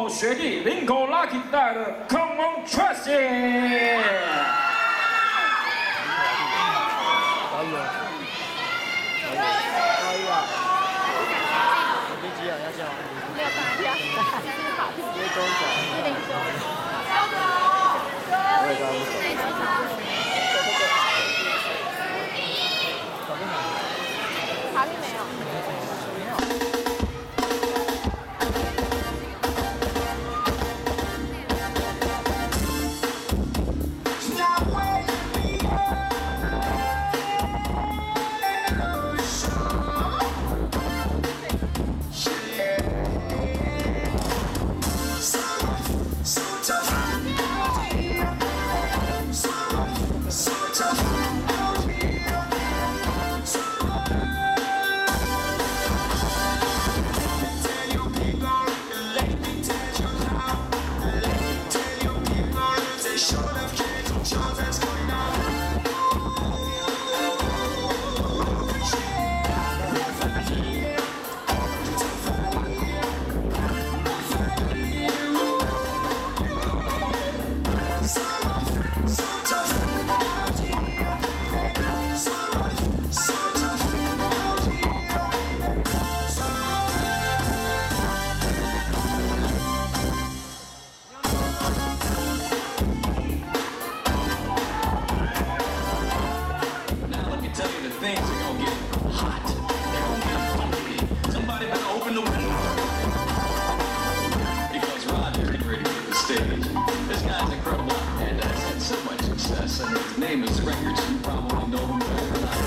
学弟林口 Lucky 带来的 Come on Tracy。查理没有。 Things are gonna get hot. They're gonna get funky. Somebody better open the window. Because Roger's getting ready for the stage. This guy's incredible and has had so much success. And his name is Records. You probably know him better than I do.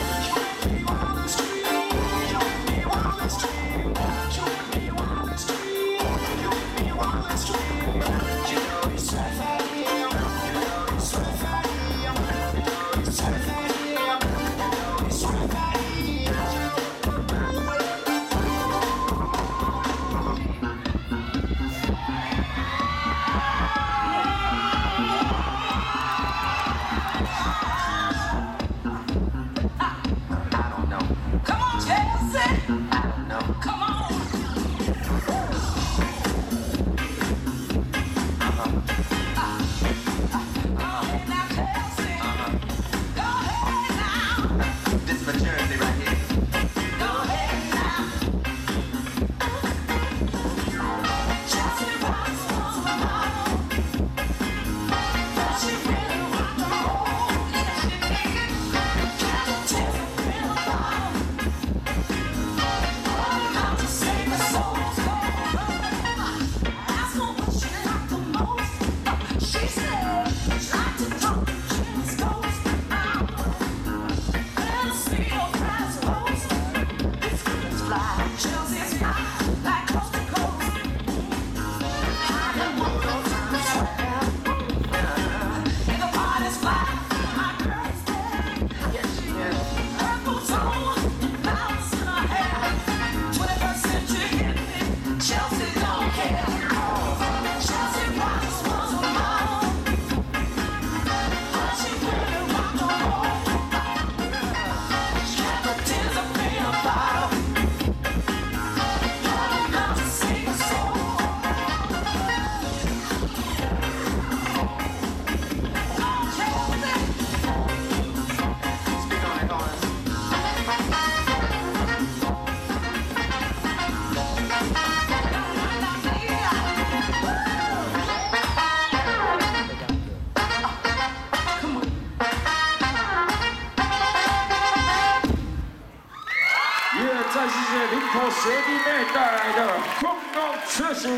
再谢谢林口学弟妹带来的《空中缺席》。